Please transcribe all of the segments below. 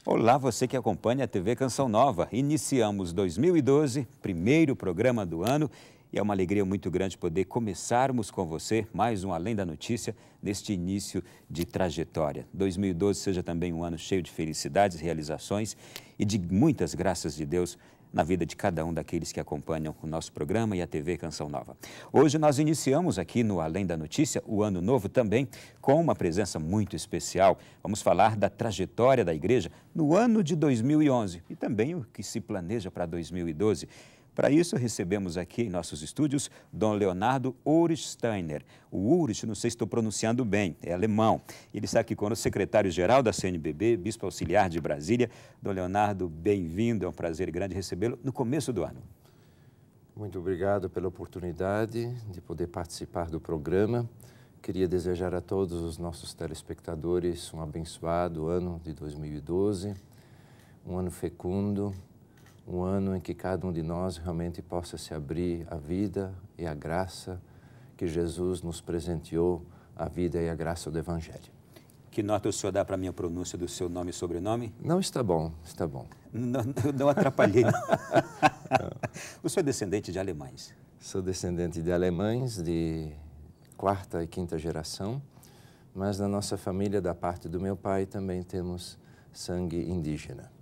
Olá, você que acompanha a TV Canção Nova. Iniciamos 2012, primeiro programa do ano, e é uma alegria muito grande poder começarmos com você mais um Além da Notícia neste início de trajetória. 2012 seja também um ano cheio de felicidades, realizações e de muitas graças de Deus na vida de cada um daqueles que acompanham o nosso programa e a TV Canção Nova. Hoje nós iniciamos aqui no Além da Notícia o Ano Novo também com uma presença muito especial. Vamos falar da trajetória da igreja no ano de 2011 e também o que se planeja para 2012. Para isso, recebemos aqui em nossos estúdios Dom Leonardo Uhrsteiner. O Ulrich, não sei se estou pronunciando bem, é alemão. Ele está aqui conosco, secretário-geral da CNBB, bispo auxiliar de Brasília. Dom Leonardo, bem-vindo, é um prazer grande recebê-lo no começo do ano. Muito obrigado pela oportunidade de poder participar do programa. Queria desejar a todos os nossos telespectadores um abençoado ano de 2012, um ano fecundo, um ano em que cada um de nós realmente possa se abrir à vida e à graça que Jesus nos presenteou, a vida e a graça do Evangelho. Que nota o senhor dá para a minha pronúncia do seu nome e sobrenome? Não, está bom, está bom. Não atrapalhei. O senhor é descendente de alemães? Sou descendente de alemães de quarta e quinta geração, mas na nossa família, da parte do meu pai, também temos sangue indígena.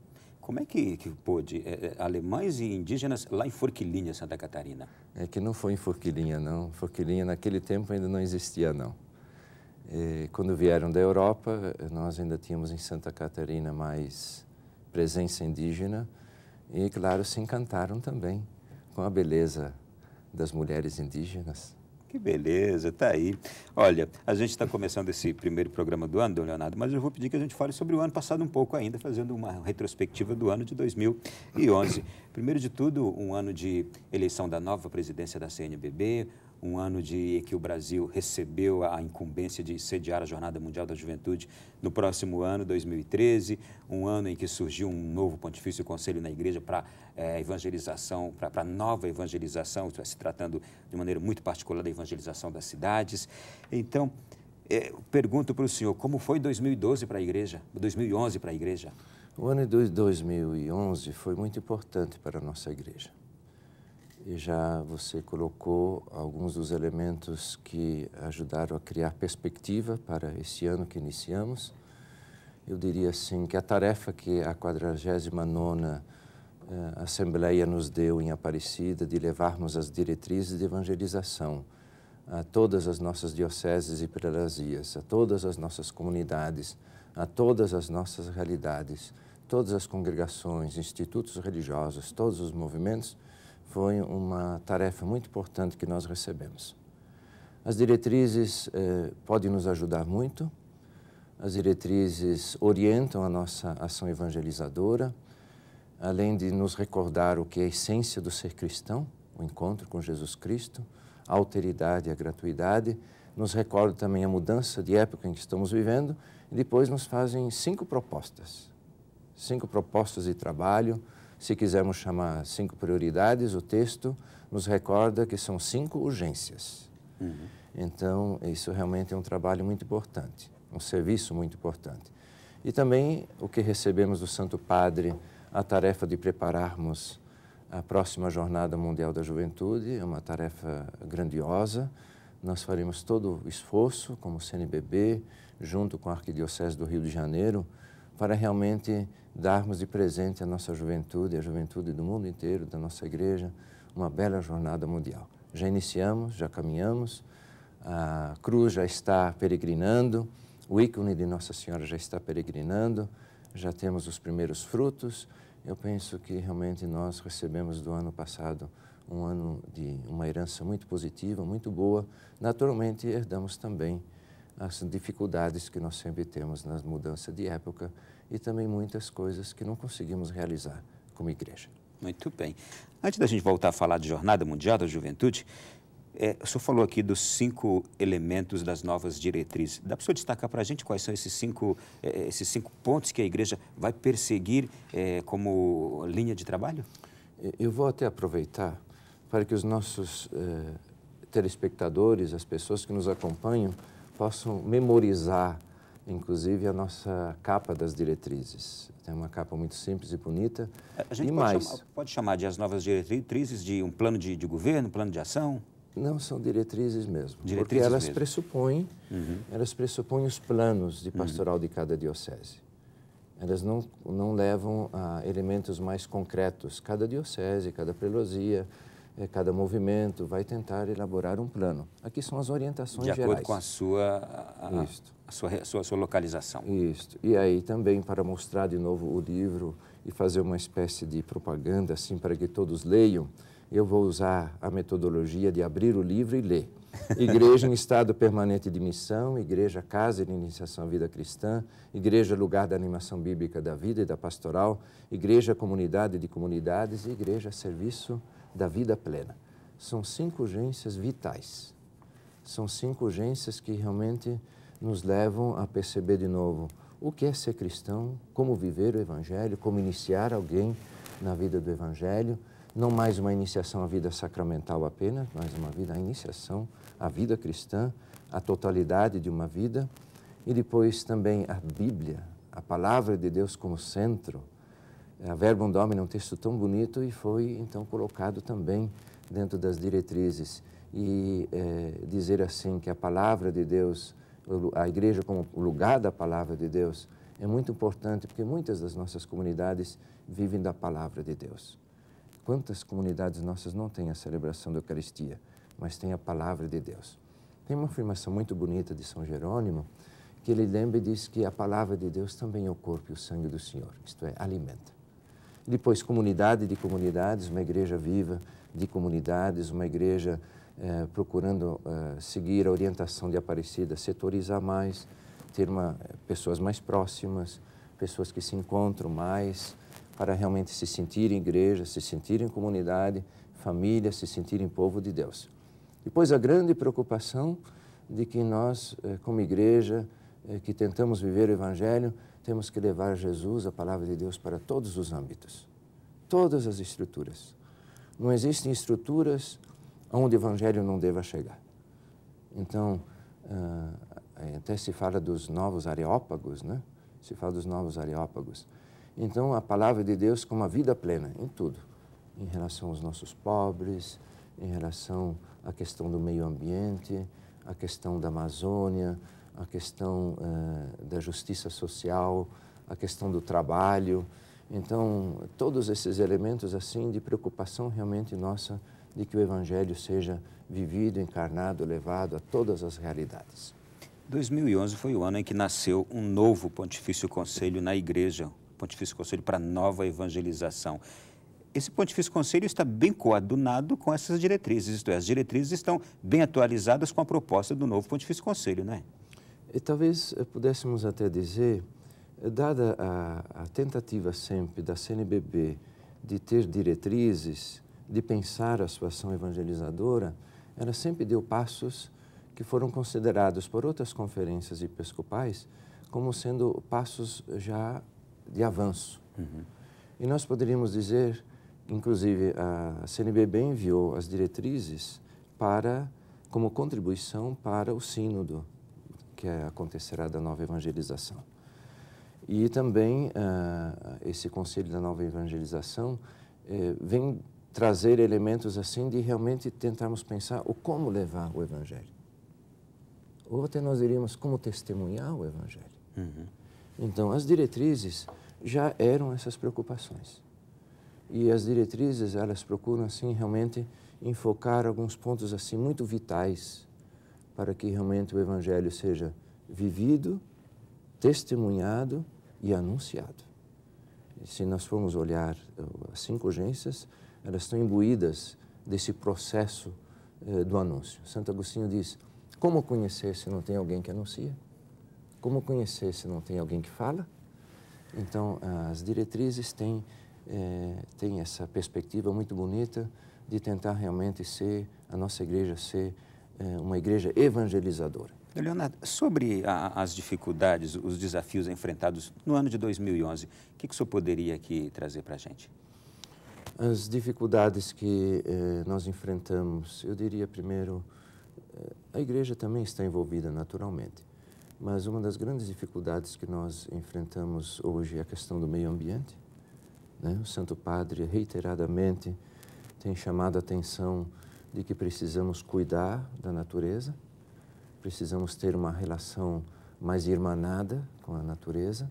Como é que pôde? Alemães e indígenas lá em Forquilinha, Santa Catarina? É que não foi em Forquilinha, não. Forquilinha naquele tempo ainda não existia, não. Quando vieram da Europa, nós ainda tínhamos em Santa Catarina mais presença indígena e, claro, se encantaram também com a beleza das mulheres indígenas. Que beleza, tá aí. Olha, a gente está começando esse primeiro programa do ano, Dom Leonardo, mas eu vou pedir que a gente fale sobre o ano passado um pouco ainda, fazendo uma retrospectiva do ano de 2011. Primeiro de tudo, um ano de eleição da nova presidência da CNBB, um ano em que o Brasil recebeu a incumbência de sediar a Jornada Mundial da Juventude no próximo ano, 2013, um ano em que surgiu um novo Pontifício Conselho na Igreja para evangelização, para nova evangelização, se tratando de maneira muito particular da evangelização das cidades. Então, pergunto para o senhor, como foi 2012 para a Igreja, 2011 para a Igreja? O ano de 2011 foi muito importante para a nossa Igreja. E já você colocou alguns dos elementos que ajudaram a criar perspectiva para esse ano que iniciamos. Eu diria assim que a tarefa que a 49ª Assembleia nos deu em Aparecida de levarmos as diretrizes de evangelização a todas as nossas dioceses e prelazias, a todas as nossas comunidades, a todas as nossas realidades, todas as congregações, institutos religiosos, todos os movimentos, foi uma tarefa muito importante que nós recebemos. As diretrizes podem nos ajudar muito, as diretrizes orientam a nossa ação evangelizadora, além de nos recordar o que é a essência do ser cristão, o encontro com Jesus Cristo, a alteridade e a gratuidade, nos recordam também a mudança de época em que estamos vivendo e depois nos fazem 5 propostas de trabalho. Se quisermos chamar 5 prioridades, o texto nos recorda que são 5 urgências. Então, isso realmente é um trabalho muito importante, um serviço muito importante. E também o que recebemos do Santo Padre, a tarefa de prepararmos a próxima Jornada Mundial da Juventude, é uma tarefa grandiosa. Nós faremos todo o esforço, como CNBB, junto com a Arquidiocese do Rio de Janeiro, para realmente darmos de presente à nossa juventude, à juventude do mundo inteiro, da nossa igreja, uma bela jornada mundial. Já iniciamos, já caminhamos, a cruz já está peregrinando, o ícone de Nossa Senhora já está peregrinando, já temos os primeiros frutos. Eu penso que realmente nós recebemos do ano passado um ano de uma herança muito positiva, muito boa. Naturalmente, herdamos também as dificuldades que nós sempre temos na mudança de época e também muitas coisas que não conseguimos realizar como igreja. Muito bem. Antes da gente voltar a falar de Jornada Mundial da Juventude, o senhor falou aqui dos 5 elementos das novas diretrizes. Dá para o senhor destacar para a gente quais são esses cinco pontos que a igreja vai perseguir como linha de trabalho? Eu vou até aproveitar para que os nossos telespectadores, as pessoas que nos acompanham, possam memorizar inclusive a nossa capa das diretrizes. Tem uma capa muito simples e bonita. A gente pode chamar de as novas diretrizes de um plano de governo, um plano de ação? Não, são diretrizes mesmo, diretrizes porque elas mesmo. pressupõem os planos de pastoral de cada diocese. Elas não levam a elementos mais concretos. Cada diocese, cada prelazia, cada movimento vai tentar elaborar um plano. Aqui são as orientações gerais. De acordo com a sua localização. Isso. E aí também para mostrar de novo o livro e fazer uma espécie de propaganda assim para que todos leiam, eu vou usar a metodologia de abrir o livro e ler. Igreja em estado permanente de missão, igreja casa de iniciação à vida cristã, igreja lugar da animação bíblica da vida e da pastoral, igreja comunidade de comunidades e igreja serviço da vida plena. São 5 urgências vitais. São 5 urgências que realmente nos levam a perceber de novo o que é ser cristão, como viver o Evangelho, como iniciar alguém na vida do Evangelho. Não mais uma iniciação à vida sacramental apenas, mas a iniciação à vida cristã, a totalidade de uma vida. E depois também a Bíblia, a Palavra de Deus como centro. A Verbum Domini é um texto tão bonito e foi então colocado também dentro das diretrizes. E dizer assim que a Palavra de Deus, a Igreja como o lugar da Palavra de Deus, é muito importante porque muitas das nossas comunidades vivem da Palavra de Deus. Quantas comunidades nossas não têm a celebração da Eucaristia, mas têm a Palavra de Deus. Tem uma afirmação muito bonita de São Jerônimo, que ele lembra e diz que a Palavra de Deus também é o corpo e o sangue do Senhor, isto é, alimenta. E depois, comunidade de comunidades, uma igreja viva de comunidades, uma igreja procurando seguir a orientação de Aparecida, setorizar mais, ter pessoas mais próximas, pessoas que se encontram mais, para realmente se sentir igreja, se sentir comunidade, família, se sentir povo de Deus. Depois a grande preocupação de que nós, como igreja, que tentamos viver o Evangelho, temos que levar Jesus, a Palavra de Deus, para todos os âmbitos, todas as estruturas. Não existem estruturas onde o Evangelho não deva chegar. Então, até se fala dos novos areópagos, né? Se fala dos novos areópagos. Então, a Palavra de Deus como a vida plena em tudo, em relação aos nossos pobres, em relação à questão do meio ambiente, à questão da Amazônia, à questão da justiça social, à questão do trabalho. Então, todos esses elementos assim de preocupação realmente nossa de que o Evangelho seja vivido, encarnado, levado a todas as realidades. 2011 foi o ano em que nasceu um novo Pontifício Conselho na Igreja, Pontifício Conselho para Nova Evangelização. Esse Pontifício Conselho está bem coadunado com essas diretrizes, isto é, as diretrizes estão bem atualizadas com a proposta do novo Pontifício Conselho, não é? E talvez pudéssemos até dizer, dada a tentativa sempre da CNBB de ter diretrizes, de pensar a sua ação evangelizadora, ela sempre deu passos que foram considerados por outras conferências episcopais como sendo passos já de avanço. E nós poderíamos dizer, inclusive, a CNBB enviou as diretrizes como contribuição para o sínodo que acontecerá da nova evangelização. E também esse Conselho da Nova Evangelização vem trazer elementos assim de realmente tentarmos pensar o como levar o Evangelho. Ou até nós diríamos como testemunhar o Evangelho. Então, as diretrizes já eram essas preocupações. E as diretrizes, elas procuram, assim, realmente enfocar alguns pontos, assim, muito vitais para que realmente o Evangelho seja vivido, testemunhado e anunciado. E se nós formos olhar as 5 urgências, elas estão imbuídas desse processo do anúncio. Santo Agostinho diz, como conhecer se não tem alguém que anuncia? Como conhecer se não tem alguém que fala? Então, as diretrizes têm essa perspectiva muito bonita de tentar realmente a nossa igreja ser uma igreja evangelizadora. Leonardo, sobre as dificuldades, os desafios enfrentados no ano de 2011, o que o senhor poderia aqui trazer para a gente? As dificuldades que nós enfrentamos, eu diria primeiro, a igreja também está envolvida naturalmente. Mas uma das grandes dificuldades que nós enfrentamos hoje é a questão do meio ambiente, né? O Santo Padre reiteradamente tem chamado a atenção de que precisamos cuidar da natureza, precisamos ter uma relação mais irmanada com a natureza.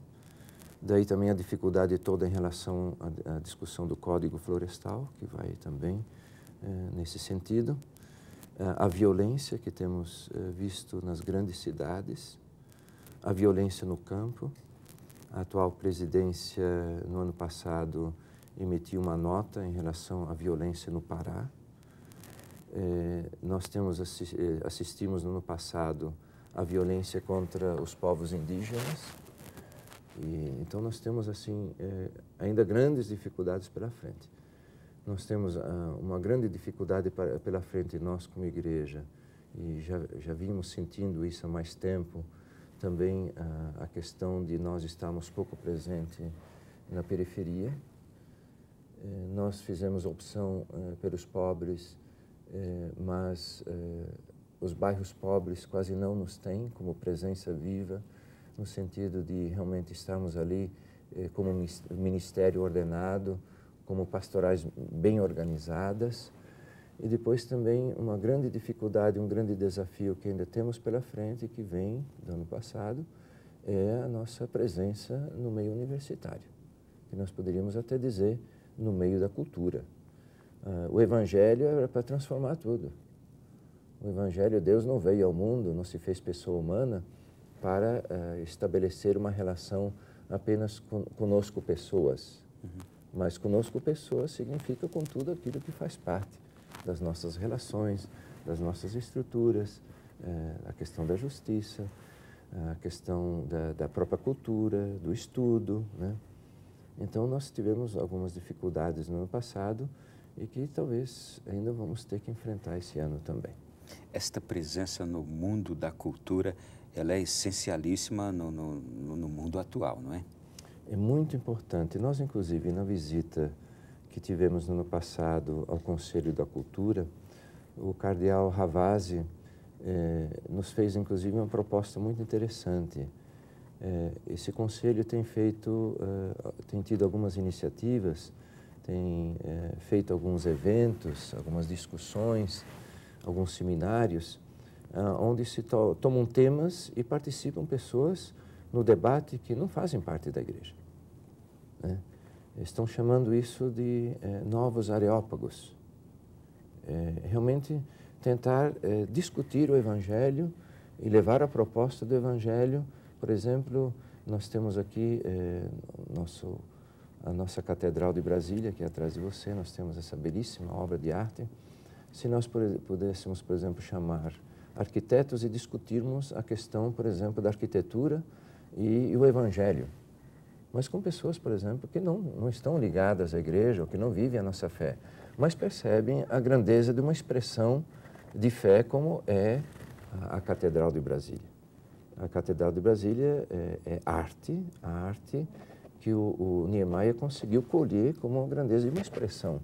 Daí também a dificuldade toda em relação à discussão do Código Florestal, que vai também nesse sentido. A violência que temos visto nas grandes cidades, a violência no campo. A atual presidência, no ano passado, emitiu uma nota em relação à violência no Pará. Nós assistimos no ano passado a violência contra os povos indígenas. Então nós temos assim ainda grandes dificuldades pela frente. Nós temos uma grande dificuldade pela frente nós como igreja, e já vimos sentindo isso há mais tempo, também a questão de nós estarmos pouco presentes na periferia. Nós fizemos opção pelos pobres, mas os bairros pobres quase não nos têm como presença viva, no sentido de realmente estarmos ali como ministério ordenado, como pastorais bem organizadas. E depois também uma grande dificuldade, um grande desafio que ainda temos pela frente, que vem do ano passado, é a nossa presença no meio universitário, que nós poderíamos até dizer no meio da cultura. O Evangelho era para transformar tudo. O Evangelho, Deus não veio ao mundo, não se fez pessoa humana para estabelecer uma relação apenas conosco pessoas. Mas conosco pessoas significa com tudo aquilo que faz parte das nossas relações, das nossas estruturas, a questão da justiça, a questão da própria cultura, do estudo, né? Então nós tivemos algumas dificuldades no ano passado e que talvez ainda vamos ter que enfrentar esse ano também. Esta presença no mundo da cultura, ela é essencialíssima no mundo atual, não é? É muito importante. Nós, inclusive, na visita que tivemos no ano passado ao Conselho da Cultura, o cardeal Ravasi nos fez, inclusive, uma proposta muito interessante. Esse conselho tem tido algumas iniciativas, tem feito alguns eventos, algumas discussões, alguns seminários, onde se tomam temas e participam pessoas no debate que não fazem parte da igreja, né? Estão chamando isso de novos areópagos. Realmente tentar discutir o Evangelho e levar a proposta do Evangelho. Por exemplo, nós temos aqui a nossa Catedral de Brasília, que é atrás de você, nós temos essa belíssima obra de arte. Se nós pudéssemos, por exemplo, chamar arquitetos e discutirmos a questão, por exemplo, da arquitetura e o Evangelho, mas com pessoas, por exemplo, que não estão ligadas à igreja ou que não vivem a nossa fé, mas percebem a grandeza de uma expressão de fé como é a Catedral de Brasília. A Catedral de Brasília é arte, a arte que o Niemeyer conseguiu colher como a grandeza de uma expressão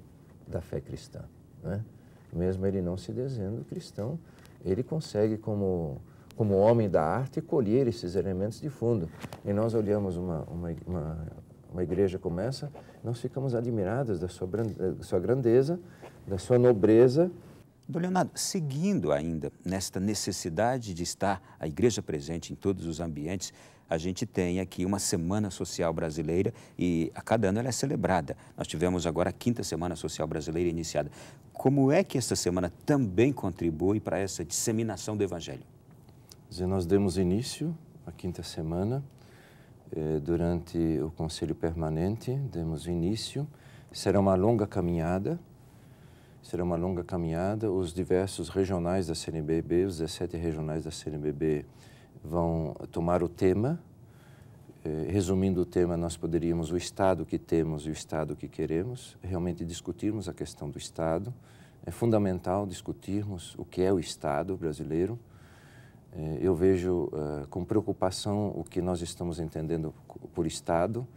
da fé cristã, né? Mesmo ele não se dizendo cristão, ele consegue, como homem da arte, colher esses elementos de fundo. E nós olhamos uma igreja como essa, nós ficamos admirados da sua grandeza, da sua nobreza. Dom Leonardo, seguindo ainda nesta necessidade de estar a igreja presente em todos os ambientes, a gente tem aqui uma Semana Social Brasileira e a cada ano ela é celebrada. Nós tivemos agora a 5ª Semana Social Brasileira iniciada. Como é que essa semana também contribui para essa disseminação do Evangelho? Nós demos início à 5ª Semana, durante o Conselho Permanente, demos início. Será uma longa caminhada. Os diversos regionais da CNBB, os 17 regionais da CNBB, vão tomar o tema. Resumindo o tema, nós poderíamos o Estado que temos e o Estado que queremos, realmente discutirmos a questão do Estado. É fundamental discutirmos o que é o Estado brasileiro. Eu vejo com preocupação o que nós estamos entendendo por Estado,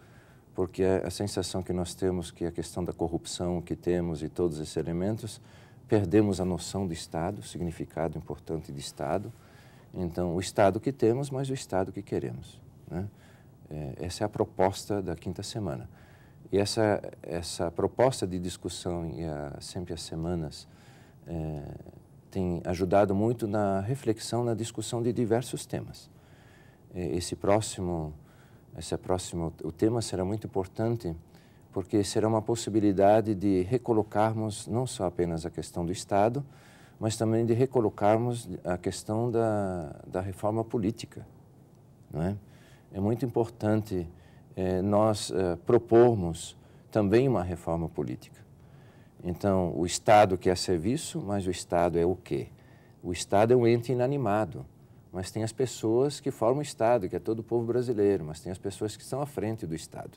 porque a sensação que nós temos que a questão da corrupção que temos e todos esses elementos, perdemos a noção de Estado, o significado importante de Estado. Então, o Estado que temos, mas o Estado que queremos, né? Essa é a proposta da quinta semana. E essa proposta de discussão, sempre às semanas, tem ajudado muito na reflexão, na discussão de diversos temas. O tema será muito importante porque será uma possibilidade de recolocarmos não só apenas a questão do Estado, mas também de recolocarmos a questão da reforma política, não é? É muito importante nós propormos também uma reforma política. Então, o Estado quer serviço, mas o Estado é o quê? O Estado é um ente inanimado, mas tem as pessoas que formam o Estado, que é todo o povo brasileiro, mas tem as pessoas que estão à frente do Estado.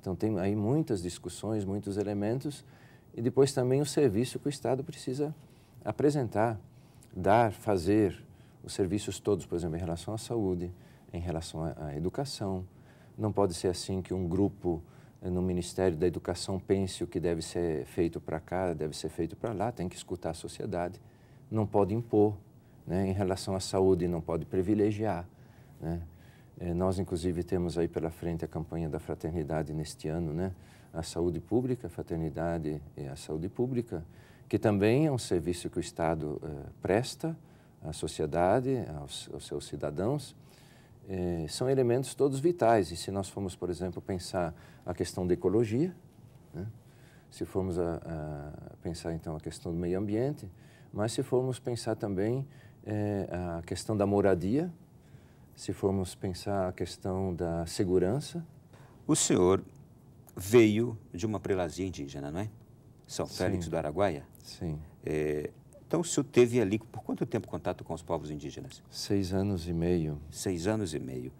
Então, tem aí muitas discussões, muitos elementos, e depois também o serviço que o Estado precisa apresentar, dar, fazer, os serviços todos, por exemplo, em relação à saúde, em relação à educação. Não pode ser assim que um grupo no Ministério da Educação pense o que deve ser feito para cá, deve ser feito para lá, tem que escutar a sociedade. Não pode impor, né? Em relação à saúde, não pode privilegiar, né? Nós, inclusive, temos aí pela frente a campanha da fraternidade neste ano, né? A saúde pública, a fraternidade e a saúde pública, que também é um serviço que o Estado presta à sociedade, aos seus cidadãos. São elementos todos vitais. E se nós formos, por exemplo, pensar a questão da ecologia, né? Se formos a pensar, então, a questão do meio ambiente, mas se formos pensar também a questão da moradia, se formos pensar a questão da segurança. O senhor veio de uma prelazia indígena, não é? São Félix do Araguaia? Sim. Então, o senhor teve ali, por quanto tempo, contato com os povos indígenas? 6 anos e meio. 6 anos e meio.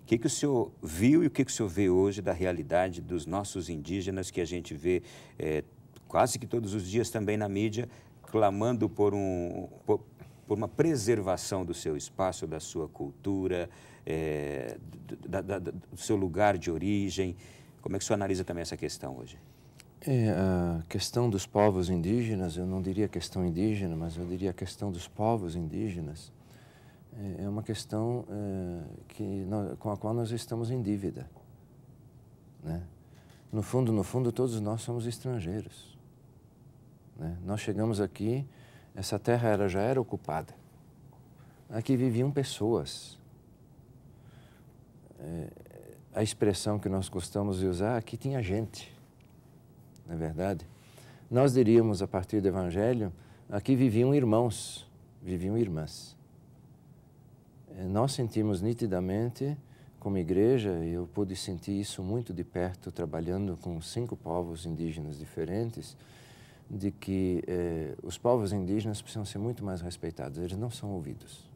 O que o senhor viu e o que o senhor vê hoje da realidade dos nossos indígenas que a gente vê quase que todos os dias também na mídia, clamando por uma preservação do seu espaço, da sua cultura, do seu lugar de origem? Como é que o senhor analisa também essa questão hoje? A questão dos povos indígenas, eu não diria questão indígena, mas eu diria a questão dos povos indígenas, é uma questão com a qual nós estamos em dívida, né? No fundo, todos nós somos estrangeiros, né? Nós chegamos aqui, essa terra ela já era ocupada. Aqui viviam pessoas. A expressão que nós gostamos de usar, aqui tinha gente. Não é verdade? Nós diríamos, a partir do Evangelho, aqui viviam irmãos, viviam irmãs. Nós sentimos nitidamente, como igreja, e eu pude sentir isso muito de perto, trabalhando com 5 povos indígenas diferentes, de que os povos indígenas precisam ser muito mais respeitados. Eles não são ouvidos.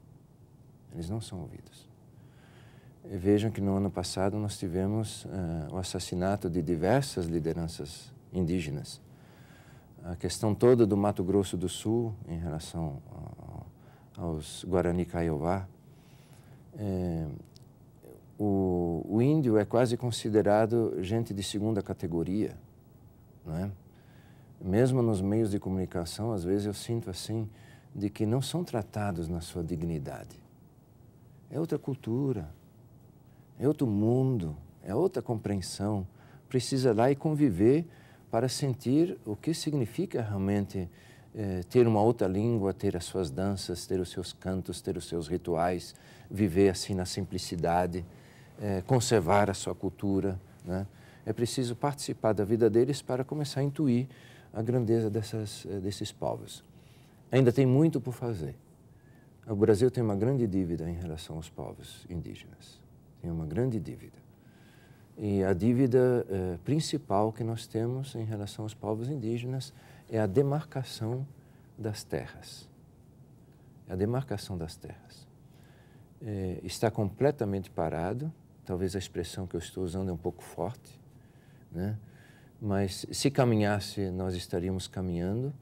Eles não são ouvidos. Vejam que no ano passado nós tivemos o assassinato de diversas lideranças indígenas. A questão toda do Mato Grosso do Sul, em relação aos Guarani Kaiowá, o índio é quase considerado gente de segunda categoria, não é? Mesmo nos meios de comunicação, às vezes eu sinto assim, de que não são tratados na sua dignidade. É outra cultura, é outro mundo, é outra compreensão. Precisa ir lá e conviver para sentir o que significa realmente ter uma outra língua, ter as suas danças, ter os seus cantos, ter os seus rituais, viver assim na simplicidade, conservar a sua cultura, né? É preciso participar da vida deles para começar a intuir a grandeza desses povos. Ainda tem muito por fazer. O Brasil tem uma grande dívida em relação aos povos indígenas. Tem uma grande dívida. E a dívida principal que nós temos em relação aos povos indígenas é a demarcação das terras. A demarcação das terras. Está completamente parado, talvez a expressão que eu estou usando é um pouco forte, né? Mas se caminhasse, nós estaríamos caminhando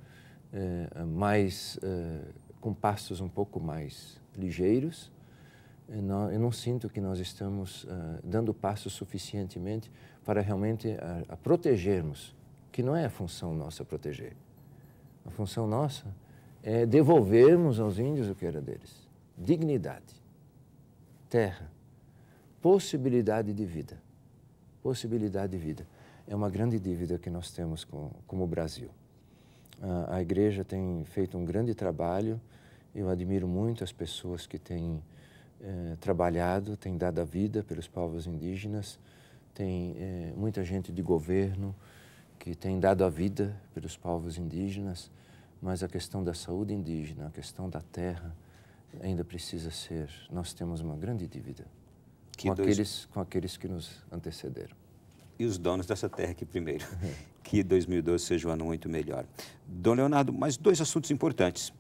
com passos um pouco mais ligeiros. Eu não sinto que nós estamos dando passos suficientemente para realmente a protegermos, que não é a função nossa proteger. A função nossa é devolvermos aos índios o que era deles. dignidade, terra, possibilidade de vida. Possibilidade de vida. É uma grande dívida que nós temos como Brasil. A igreja tem feito um grande trabalho. Eu admiro muito as pessoas que têm trabalhado, têm dado a vida pelos povos indígenas. Tem muita gente de governo que tem dado a vida pelos povos indígenas, mas a questão da saúde indígena, a questão da terra, ainda precisa ser. Nós temos uma grande dívida com aqueles que nos antecederam. E os donos dessa terra aqui primeiro. Que 2012 seja um ano muito melhor. Dom Leonardo, mais dois assuntos importantes.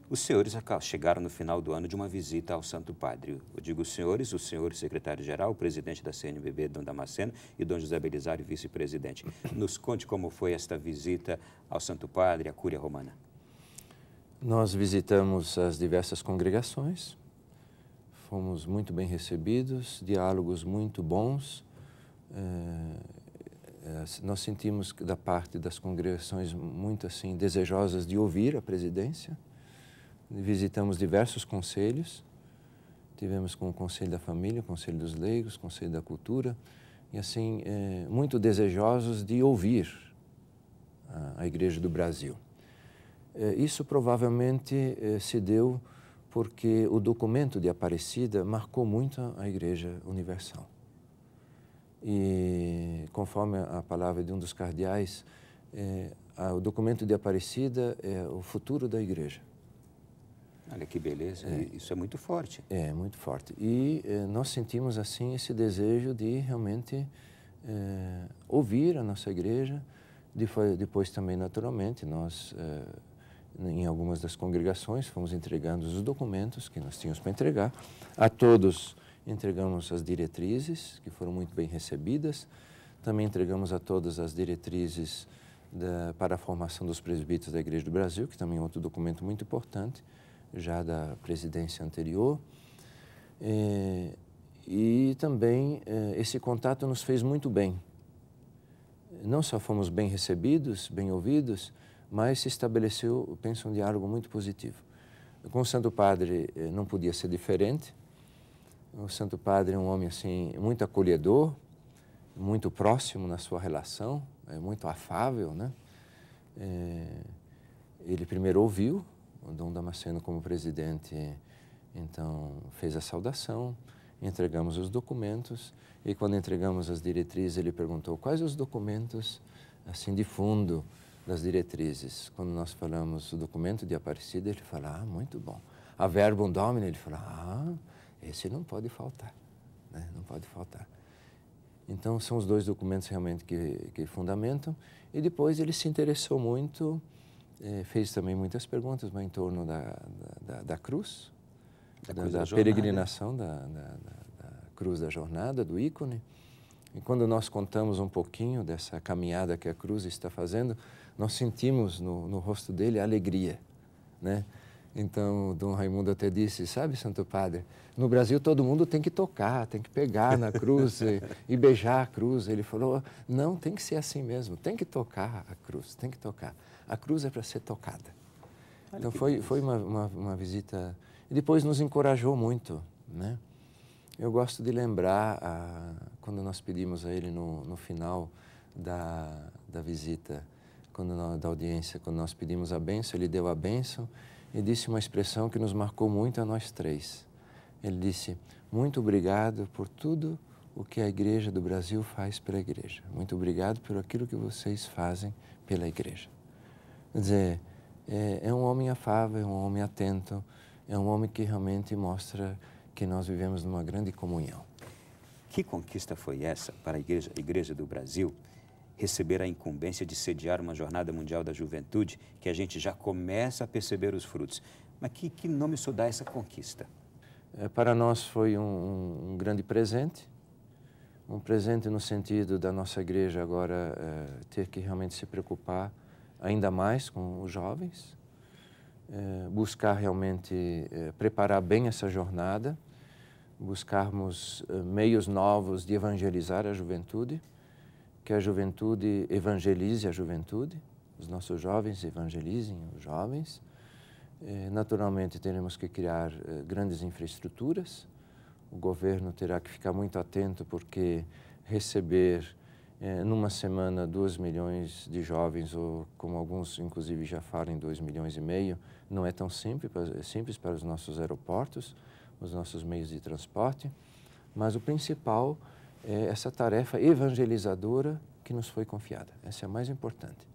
Os senhores chegaram no final do ano de uma visita ao Santo Padre. Eu digo os senhores, o senhor secretário-geral, o presidente da CNBB, Dom Damasceno, e Dom José Belisário, vice-presidente. Nos conte como foi esta visita ao Santo Padre, à Cúria Romana. Nós visitamos as diversas congregações, fomos muito bem recebidos, diálogos muito bons. Nós sentimos da parte das congregações muito assim desejosas de ouvir a presidência. Visitamos diversos conselhos, tivemos com o Conselho da Família, o Conselho dos Leigos, o Conselho da Cultura, e assim, muito desejosos de ouvir a Igreja do Brasil. Isso provavelmente se deu porque o documento de Aparecida marcou muito a Igreja Universal. E, conforme a palavra de um dos cardeais, o documento de Aparecida é o futuro da Igreja. Olha que beleza, isso é muito forte. É, muito forte. E nós sentimos, assim, esse desejo de realmente ouvir a nossa igreja. Depois também, naturalmente, nós, em algumas das congregações, fomos entregando os documentos que nós tínhamos para entregar. A todos entregamos as diretrizes, que foram muito bem recebidas. Também entregamos a todas as diretrizes para a formação dos presbíteros da Igreja do Brasil, que também é outro documento muito importante, já da presidência anterior. E também esse contato nos fez muito bem. Não só fomos bem recebidos, bem ouvidos, mas se estabeleceu, penso, um diálogo muito positivo. Com o Santo Padre não podia ser diferente. O Santo Padre é um homem assim muito acolhedor, muito próximo na sua relação, muito afável, né? Ele primeiro ouviu o Dom Damasceno como presidente, então fez a saudação, entregamos os documentos e quando entregamos as diretrizes ele perguntou quais os documentos assim de fundo das diretrizes. Quando nós falamos o documento de Aparecida, ele fala, muito bom. A Verbum Domini, ele fala, esse não pode faltar, né? Não pode faltar. Então são os dois documentos realmente que fundamentam. E depois ele se interessou muito, fez também muitas perguntas, mas em torno da cruz, da peregrinação da cruz da jornada, do ícone. E quando nós contamos um pouquinho dessa caminhada que a cruz está fazendo, nós sentimos no rosto dele a alegria, né? Então, o Dom Raimundo até disse, sabe, Santo Padre, no Brasil todo mundo tem que tocar, tem que pegar na cruz e beijar a cruz. Ele falou, não, tem que ser assim mesmo, tem que tocar a cruz, tem que tocar. A cruz é para ser tocada. Então, foi uma visita, e depois nos encorajou muito, né? Eu gosto de lembrar, quando nós pedimos a ele no final da visita, da audiência, quando nós pedimos a bênção, ele deu a bênção e disse uma expressão que nos marcou muito a nós três. Ele disse, muito obrigado por tudo o que a Igreja do Brasil faz pela Igreja. Muito obrigado por aquilo que vocês fazem pela Igreja. Quer dizer, é um homem afável, é um homem atento, é um homem que realmente mostra que nós vivemos numa grande comunhão. Que conquista foi essa para a Igreja do Brasil receber a incumbência de sediar uma Jornada Mundial da Juventude, que a gente já começa a perceber os frutos? Mas que nome isso dá a essa conquista? Para nós foi um grande presente, um presente no sentido da nossa igreja agora ter que realmente se preocupar ainda mais com os jovens, buscar realmente preparar bem essa jornada, buscarmos meios novos de evangelizar a juventude, que a juventude evangelize a juventude, os nossos jovens evangelizem os jovens, Naturalmente, teremos que criar grandes infraestruturas. O governo terá que ficar muito atento, porque receber numa semana 2 milhões de jovens, ou como alguns inclusive já falam, 2,5 milhões, não é tão simples para os nossos aeroportos, os nossos meios de transporte, mas o principal é essa tarefa evangelizadora que nos foi confiada. Essa é a mais importante,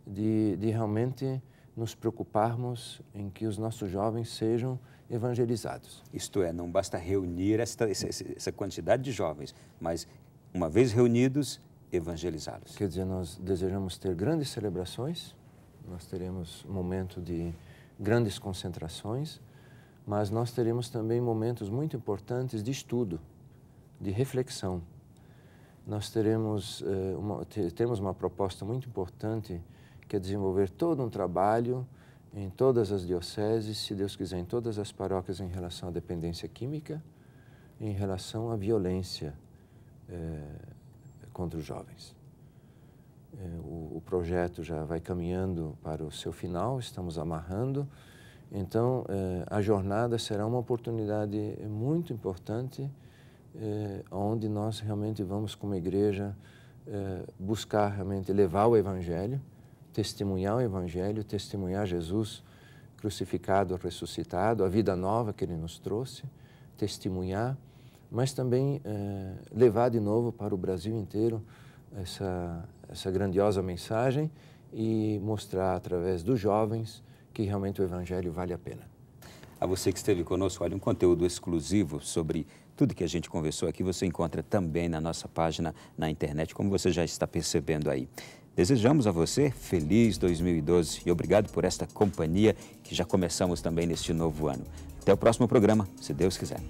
de realmente nos preocuparmos em que os nossos jovens sejam evangelizados. Isto é, não basta reunir essa quantidade de jovens, mas, uma vez reunidos, evangelizá-los. Quer dizer, nós desejamos ter grandes celebrações, nós teremos momento de grandes concentrações, mas nós teremos também momentos muito importantes de estudo, de reflexão. Nós temos uma proposta muito importante, que é desenvolver todo um trabalho em todas as dioceses, se Deus quiser, em todas as paróquias, em relação à dependência química, em relação à violência contra os jovens. O projeto já vai caminhando para o seu final, estamos amarrando. Então, a jornada será uma oportunidade muito importante, onde nós realmente vamos, como igreja, buscar realmente levar o Evangelho, testemunhar o Evangelho, testemunhar Jesus crucificado, ressuscitado, a vida nova que Ele nos trouxe, testemunhar, mas também levar de novo para o Brasil inteiro essa grandiosa mensagem e mostrar através dos jovens que realmente o Evangelho vale a pena. A você que esteve conosco, olha, um conteúdo exclusivo sobre tudo que a gente conversou aqui, você encontra também na nossa página na internet, como você já está percebendo aí. Desejamos a você feliz 2012 e obrigado por esta companhia que já começamos também neste novo ano. Até o próximo programa, se Deus quiser.